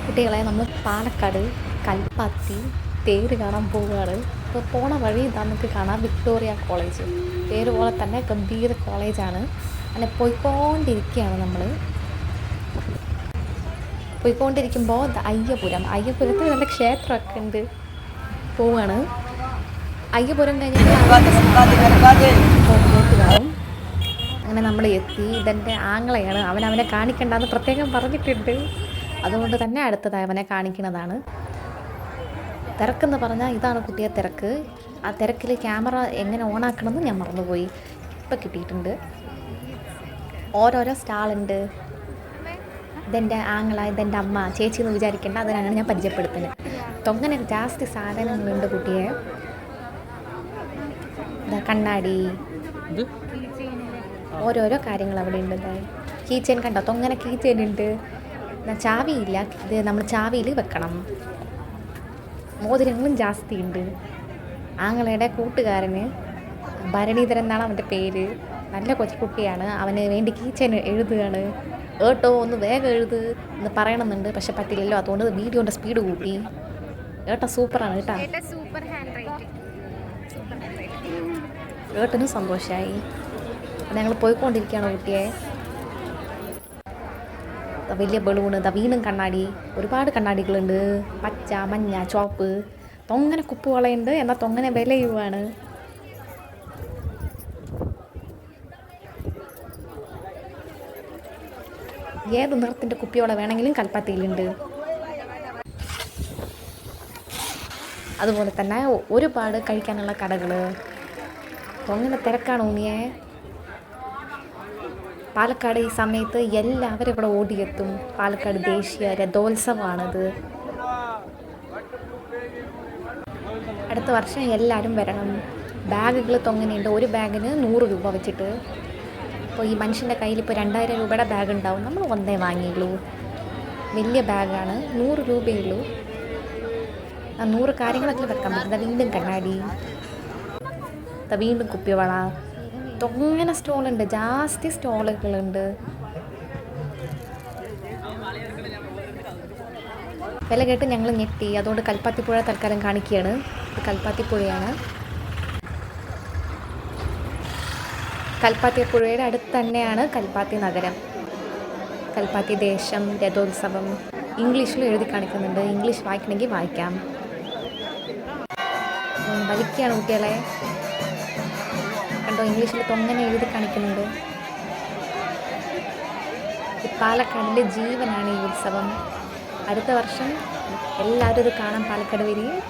കുട്ടികളെ നമ്മൾ പാലക്കാട് കൽപ്പാത്തി തേര് കാണാൻ പോവുകയാണ്. ഇപ്പോൾ പോണ വഴി നമുക്ക് കാണാം വിക്ടോറിയ കോളേജ്. പേര് പോലെ തന്നെ ഗംഭീര കോളേജാണ്. അങ്ങനെ പോയിക്കൊണ്ടിരിക്കുകയാണ് നമ്മൾ. പോയിക്കൊണ്ടിരിക്കുമ്പോൾ അയ്യപുരത്തിൽ നല്ല ക്ഷേത്രമൊക്കെ ഉണ്ട്. പോവുകയാണ്. അയ്യപുരം കഴിഞ്ഞിട്ട് കാണും. അങ്ങനെ നമ്മൾ എത്തി. ഇതെൻ്റെ ആങ്ങളെയാണ്. അവനെ കാണിക്കണ്ടെന്ന് പ്രത്യേകം പറഞ്ഞിട്ടുണ്ട്. അതുകൊണ്ട് തന്നെ അടുത്തതായി അവനെ കാണിക്കുന്നതാണ്. തിരക്കെന്ന് പറഞ്ഞാൽ ഇതാണ് കുട്ടിയെ തിരക്ക്. ആ തിരക്കിൽ ക്യാമറ എങ്ങനെ ഓണാക്കണമെന്ന് ഞാൻ മറന്നുപോയി. ഇപ്പം കിട്ടിയിട്ടുണ്ട്. ഓരോരോ സ്റ്റാളുണ്ട്. ഇതെൻ്റെ ആങ്ങള, ഇതെൻ്റെ അമ്മ, ചേച്ചി എന്ന് വിചാരിക്കേണ്ട, അതിനാണ് ഞാൻ പരിചയപ്പെടുത്തുന്നത്. തൊങ്ങനെ ജാസ്തി സാധനങ്ങളുണ്ട് കുട്ടിയെ. കണ്ണാടി, ഓരോരോ കാര്യങ്ങൾ അവിടെ ഉണ്ട്. കീ ചെയിൻ കണ്ടോ? തൊങ്ങനെ കീ ചെയിൻ ഉണ്ട്. ചാവിയില്ല, ഇത് നമ്മൾ ചാവിയിൽ വെക്കണം. മോതിരങ്ങളും ജാസ്തി ഉണ്ട്. ആങ്ങളയുടെ കൂട്ടുകാരന് ഭരണീധരൻ എന്നാണ് അവൻ്റെ പേര്. നല്ല കൊച്ചുകുട്ടിയാണ്. അവന് വേണ്ടി കീ ചെയിൻ എഴുതുകയാണ്. ഏട്ടോ ഒന്ന് വേഗം എഴുത് എന്ന് പറയണമെന്നുണ്ട്, പക്ഷെ പറ്റില്ലല്ലോ. അതുകൊണ്ട് വീഡിയോൻ്റെ സ്പീഡ് കൂട്ടി. ഏട്ടാ സൂപ്പറാണ് കേട്ടോ. ഏട്ടനും സന്തോഷമായി. ഞങ്ങൾ പോയിക്കൊണ്ടിരിക്കുകയാണ് കുട്ടിയെ. വലിയ ബലൂണ്, വീണ്ടും കണ്ണാടി, ഒരുപാട് കണ്ണാടികളുണ്ട്. പച്ച, മഞ്ഞ, ചുവപ്പ്, തൊങ്ങനെ കുപ്പുവളയുണ്ട്. എന്നാൽ തൊങ്ങനെ വിലയുവാണ്. ഏത് നിറത്തിൻ്റെ കുപ്പിയോള വേണമെങ്കിലും കൽപ്പാത്തിയിലുണ്ട്. അതുപോലെ തന്നെ ഒരുപാട് കഴിക്കാനുള്ള കടകൾ. തൊങ്ങനെ തിരക്കാണ് ഊണിയെ. പാലക്കാട് ഈ സമയത്ത് എല്ലാവരും ഇവിടെ ഓടിയെത്തും. പാലക്കാട് ദേശീയ രഥോത്സവമാണത്. അടുത്ത വർഷം എല്ലാവരും വരണം. ബാഗുകൾ തൊങ്ങനെയുണ്ട്. ഒരു ബാഗിന് 100 രൂപ വെച്ചിട്ട്. ഇപ്പോൾ ഈ മനുഷ്യൻ്റെ കയ്യിൽ ഇപ്പോൾ 2000 രൂപയുടെ ബാഗ് ഉണ്ടാവും. നമ്മൾ ഒന്നേ വാങ്ങിയുള്ളൂ. വലിയ ബാഗാണ്, 100 രൂപയേ ഉള്ളൂ. 100 കാര്യങ്ങളൊക്കെ വെക്കാൻ പറ്റും. വീണ്ടും കണ്ണാടി, വീണ്ടും കുപ്പിവള, തൊങ്ങനെ സ്റ്റോളുണ്ട്. ജാസ്തി സ്റ്റോളുകളുണ്ട്. വില കേട്ട് ഞങ്ങൾ ഞെട്ടി. അതുകൊണ്ട് കൽപ്പാത്തിപ്പുഴ തൽക്കാലം കാണിക്കുകയാണ്. ഇത് കൽപ്പാത്തിപ്പുഴയാണ്. കൽപ്പാത്തിപ്പുഴയുടെ അടുത്ത് തന്നെയാണ് കൽപ്പാത്തി നഗരം. കൽപ്പാത്തി ദേശം രഥോത്സവം ഇംഗ്ലീഷിൽ എഴുതി കാണിക്കുന്നുണ്ട്. ഇംഗ്ലീഷ് വായിക്കണമെങ്കിൽ വായിക്കാം. വലിക്കുകയാണ് കുട്ടികളെ. കണ്ടോ, ഇംഗ്ലീഷിൽ തൊങ്ങനെ എഴുതി കാണിക്കുന്നുണ്ട്. പാലക്കാടിൻ്റെ ജീവനാണ് ഈ ഉത്സവം. അടുത്ത വർഷം എല്ലാവരും ഇത് കാണാൻ പാലക്കാട് വരികയും